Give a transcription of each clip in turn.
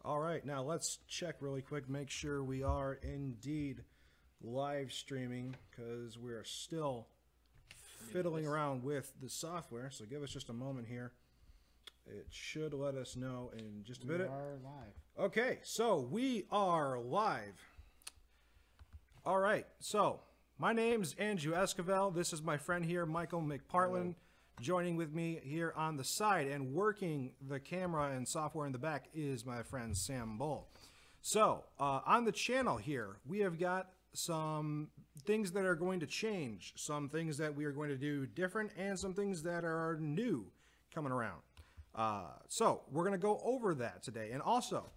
All right, now let's check really quick, make sure we are indeed live streaming, because we are still fiddling around with the software. So give us just a moment here. It should let us know in just a minute. We are live. Okay, so we are live. All right, so my name's Andrew Esquivel. This is my friend here, Michael McPartland. Joining with me here on the side and working the camera and software in the back is my friend Sam Bull. So on the channel here, we have got some things that are going to change, some things that we are going to do different, and some things that are new coming around. So we're going to go over that today. And also,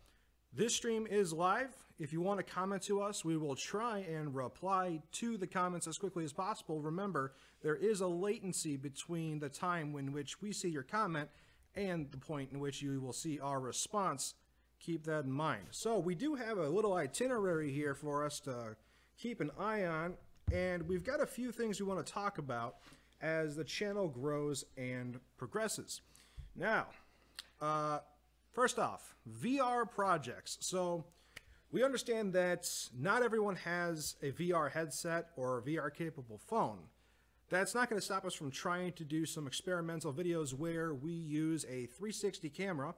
this stream is live. If you want to comment to us, we will try and reply to the comments as quickly as possible. Remember, there is a latency between the time in which we see your comment and the point in which you will see our response. Keep that in mind. So we do have a little itinerary here for us to keep an eye on, and we've got a few things we want to talk about as the channel grows and progresses. Now, first off, VR projects. So we understand that not everyone has a VR headset or a VR capable phone. That's not going to stop us from trying to do some experimental videos where we use a 360 camera,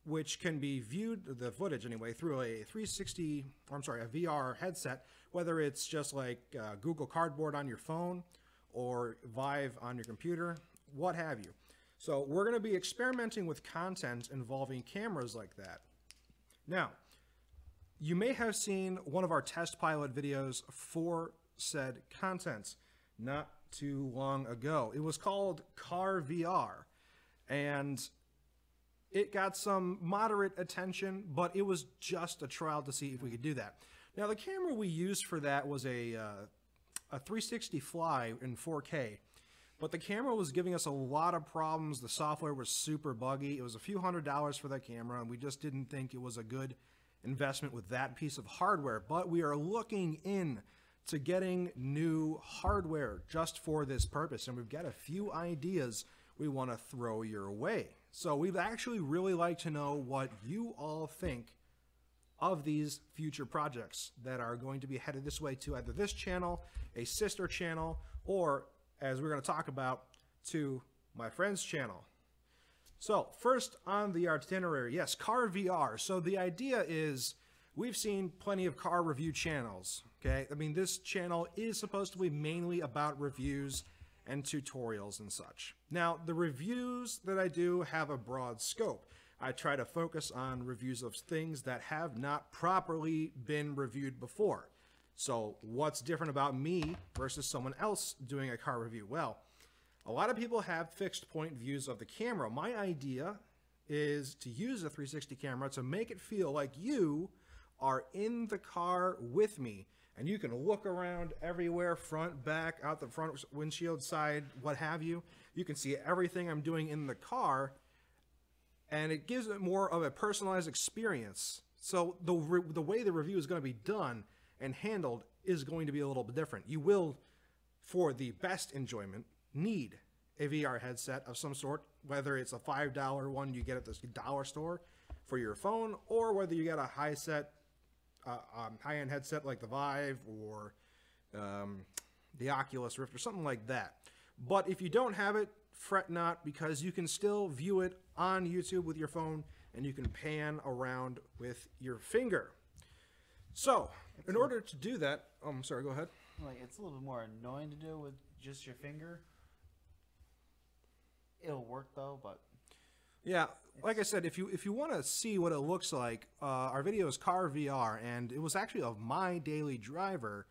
which can be viewed, the footage anyway, through a a VR headset, whether it's just like Google Cardboard on your phone or Vive on your computer, what have you. So we're going to be experimenting with content involving cameras like that. Now, you may have seen one of our test pilot videos for said content not too long ago. It was called Car VR, and it got some moderate attention, but it was just a trial to see if we could do that. Now, the camera we used for that was a 360 Fly in 4K. But the camera was giving us a lot of problems. The software was super buggy. It was a few $100s for that camera, and we just didn't think it was a good investment with that piece of hardware. But we are looking in to getting new hardware just for this purpose, and we've got a few ideas we want to throw your way. So we'd actually really like to know what you all think of these future projects that are going to be headed this way to either this channel, a sister channel, or, as we're going to talk about, to my friend's channel. So first on the itinerary, yes, Car VR. So the idea is we've seen plenty of car review channels, okay? I mean, this channel is supposed to be mainly about reviews and tutorials and such. Now, the reviews that I do have a broad scope. I try to focus on reviews of things that have not properly been reviewed before. So what's different about me versus someone else doing a car review? Well, a lot of people have fixed point views of the camera. My idea is to use a 360 camera to make it feel like you are in the car with me, and you can look around everywhere, front, back, out the front windshield, side, what have you. You can see everything I'm doing in the car, and it gives it more of a personalized experience. So the way the review is going to be done and handled is going to be a little bit different. You will, for the best enjoyment, need a VR headset of some sort, whether it's a $5 one you get at the dollar store for your phone, or whether you get a high-end headset like the Vive or the Oculus Rift or something like that. But if you don't have it, fret not, because you can still view it on YouTube with your phone, and you can pan around with your finger. So, in order to do that, I'm sorry, go ahead. Like, it's a little bit more annoying to do with just your finger. It'll work though, but yeah, like I said, if you want to see what it looks like, our video is Car VR, and it was actually of my daily driver,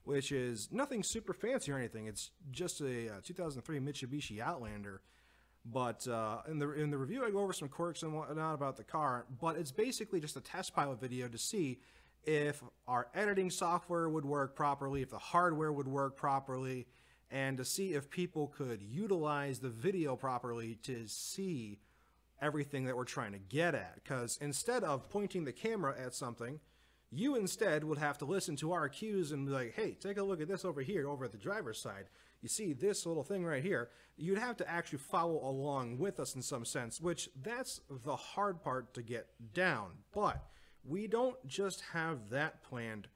which is nothing super fancy or anything. It's just a 2003 Mitsubishi Outlander. But in the review, I go over some quirks and whatnot about the car. But it's basically just a test pilot video to see if our editing software would work properly, if the hardware would work properly, and to see if people could utilize the video properly to see everything that we're trying to get at. Because instead of pointing the camera at something, you instead would have to listen to our cues and be like, hey, take a look at this over here, over at the driver's side. you see this little thing right here, you'd have to actually follow along with us in some sense, which that's the hard part to get down. But we don't just have that planned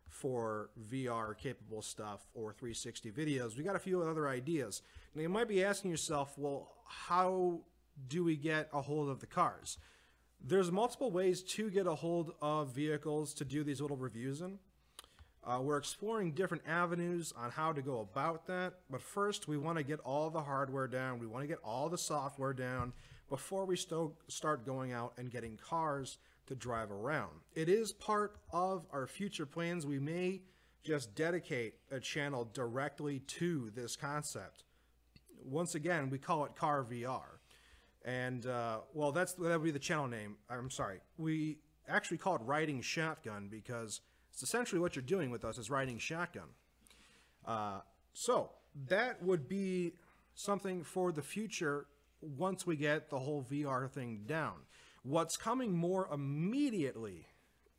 for VR capable stuff or 360 videos. We got a few other ideas. Now you might be asking yourself, well, how do we get a hold of the cars? There's multiple ways to get a hold of vehicles to do these little reviews in. We're exploring different avenues on how to go about that, but first we want to get all the hardware down, we want to get all the software down before we start going out and getting cars to drive around. It is part of our future plans. We may just dedicate a channel directly to this concept. Once again, we call it Car VR. And, well, that would be the channel name. I'm sorry. We actually call it Riding Shotgun because it's essentially what you're doing with us is riding shotgun. So that would be something for the future once we get the whole VR thing down. What's coming more immediately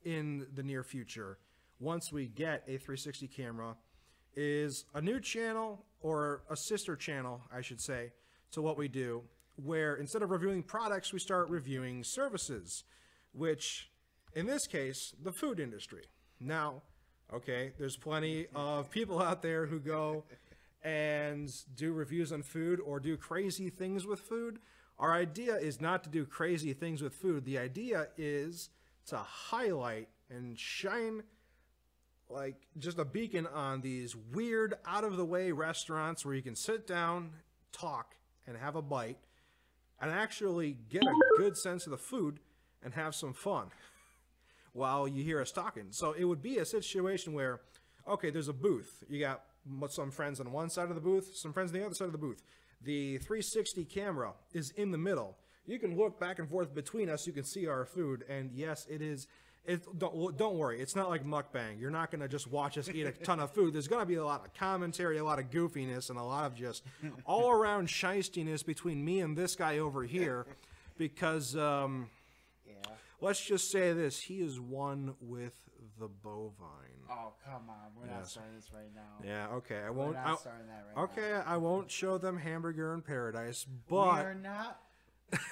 in the near future, once we get a 360 camera, is a new channel, or a sister channel, I should say, to what we do, where instead of reviewing products, we start reviewing services, which, in this case, the food industry. Now, okay, there's plenty of people out there who go and do reviews on food or do crazy things with food. Our idea is not to do crazy things with food. The idea is to highlight and shine like just a beacon on these weird, out-of-the-way restaurants where you can sit down, talk, and have a bite, and actually get a good sense of the food and have some fun while you hear us talking. So it would be a situation where, okay, there's a booth. You got some friends on one side of the booth, some friends on the other side of the booth. The 360 camera is in the middle. You can look back and forth between us. You can see our food. And yes, it is. Don't worry. It's not like mukbang. You're not going to just watch us eat a ton of food. There's going to be a lot of commentary, a lot of goofiness, and a lot of just all-around shystiness between me and this guy over here. Because, let's just say this. He is one with the bovine. Oh, come on. We're not starting this right now. Yeah, okay. We're not starting that right now. Okay, I won't show them Hamburger in Paradise, but... We are not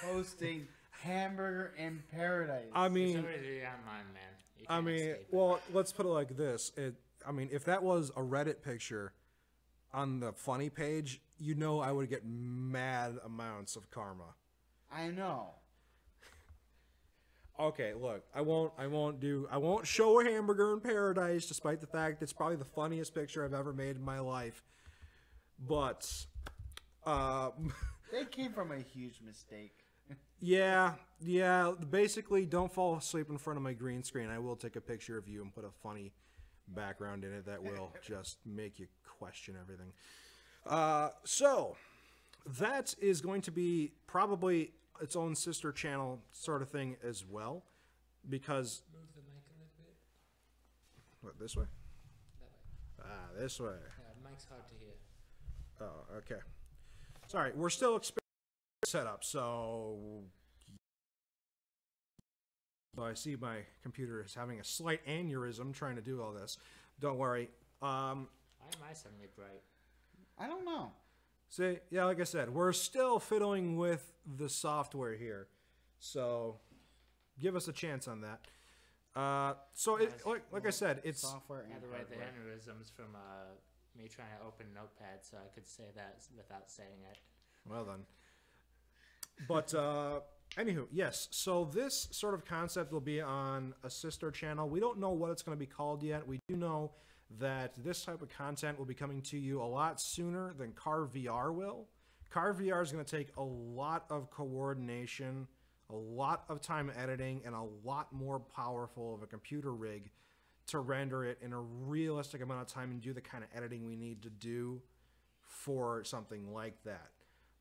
hosting Hamburger in Paradise. I mean... It's already online, man. You I can't mean, escape it. well, let's put it like this. I mean, if that was a Reddit picture on the funny page, you know I would get mad amounts of karma. I know. Okay, look, I won't show a Hamburger in Paradise, despite the fact it's probably the funniest picture I've ever made in my life. But, They came from a huge mistake. yeah, basically, don't fall asleep in front of my green screen. I will take a picture of you and put a funny background in it that will just make you question everything. So, that is going to be probably its own sister channel sort of thing as well, because... Move the mic a little bit. What, this way? That way. This way. Yeah, mic's hard to hear. Oh, okay. Sorry, we're still experimenting setup, so I see my computer is having a slight aneurysm trying to do all this. Don't worry. Why am I suddenly bright? I don't know. See, yeah, like I said, we're still fiddling with the software here, so give us a chance on that. So, like I said, it's... Software By and the way, the hardware. aneurysms from me trying to open Notepad, so I could say that without saying it. Well then. But, anywho, yes, so this sort of concept will be on a sister channel. We don't know what it's going to be called yet. We do know that this type of content will be coming to you a lot sooner than Car VR will. Car VR is going to take a lot of coordination, a lot of time editing, and a lot more powerful of a computer rig to render it in a realistic amount of time and do the kind of editing we need to do for something like that.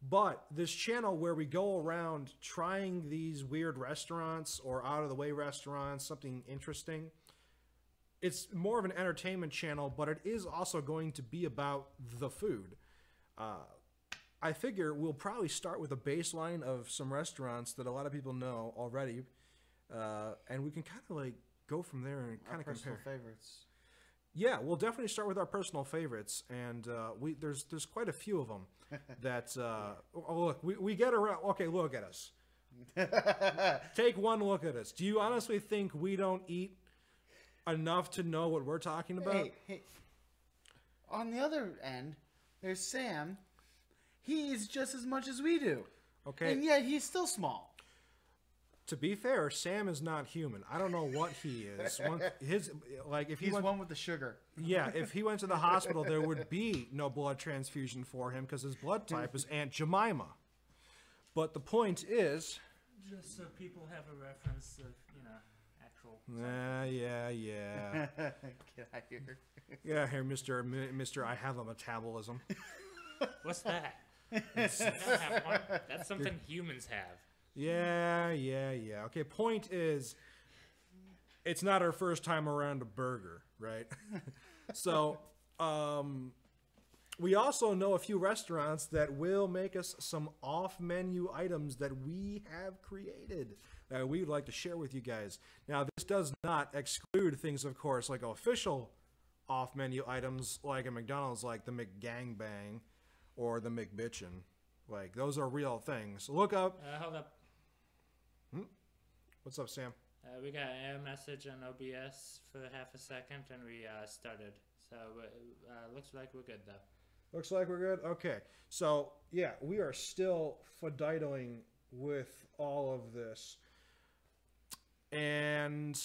But this channel where we go around trying these weird restaurants or out-of-the-way restaurants, something interesting, it's more of an entertainment channel, but it is also going to be about the food. I figure we'll probably start with a baseline of some restaurants that a lot of people know already, and we can kind of like go from there and kind of compare. Personal favorites. Yeah, we'll definitely start with our personal favorites, and there's quite a few of them that look, we get around. Okay, look at us. Take one look at us. Do you honestly think we don't eat enough to know what we're talking about? Hey. On the other end, there's Sam. He eats just as much as we do. Okay. And yet he's still small. To be fair, Sam is not human. I don't know what he is. If he He's went, one with the sugar. yeah, if he went to the hospital, there would be no blood transfusion for him because his blood type is Aunt Jemima. But the point is, Just so people have a reference of, actual. yeah. Get out here. Yeah, here, Mister, I have a metabolism. What's that? I don't have one. That's something humans have. Yeah. Okay, point is, it's not our first time around a burger, right? So, we also know a few restaurants that will make us some off-menu items that we have created that we would like to share with you guys. Now, this does not exclude things, of course, like official off-menu items like a McDonald's, like the McGangbang or the McBitchin'. Like, those are real things. Look up. Hold up. What's up, Sam? We got an error message on OBS for half a second, and we started. So looks like we're good though. Looks like we're good. Okay, so yeah, we are still fadidling with all of this, and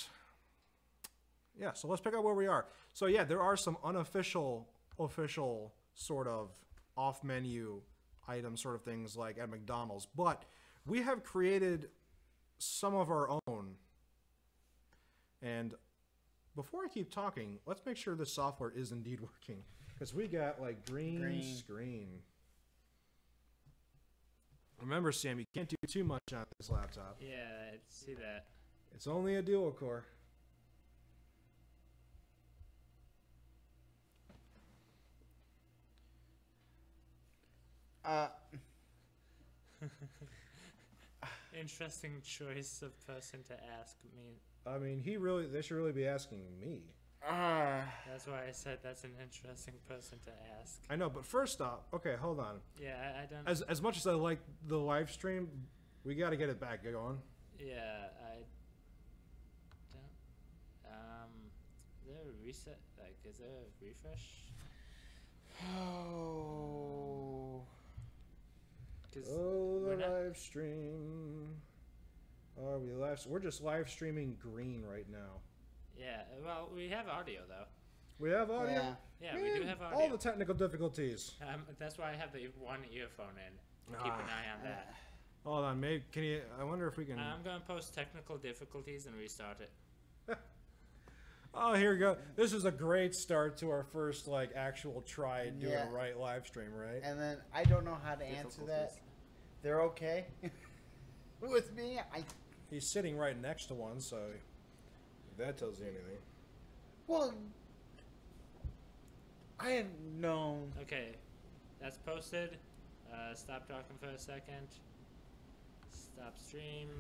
yeah. So let's pick up where we are. So yeah, there are some unofficial, official sort of off-menu items, sort of things like at McDonald's, but we have created some of our own. And before I keep talking, let's make sure the software is indeed working. Because we got like green screen. Remember, Sam, you can't do too much on this laptop. Yeah, I see that. It's only a dual core. Interesting choice of person to ask me. I mean, they should really be asking me. That's why I said that's an interesting person to ask. I know, but first off, okay, hold on. Yeah, I don't. As much as I like the live stream, we got to get it back going. Yeah, I don't. Is there a reset? Like, is there a refresh? Oh. Oh, the we're not- live stream. Are we live? We're just live streaming green right now. Yeah, well, we have audio though. We have audio. Yeah, Man, we do have audio. all the technical difficulties. That's why I have the one earphone in. Keep an eye on that. Hold on, maybe can you? I wonder if we can. I'm gonna post technical difficulties and restart it. Oh, here we go. This is a great start to our first like actual try at doing Yeah. a right live stream, right? And then I don't know how to answer that. They're okay with me. He's sitting right next to one, so if that tells you anything. Well, I have known. Okay, that's posted. Stop talking for a second. Stop stream.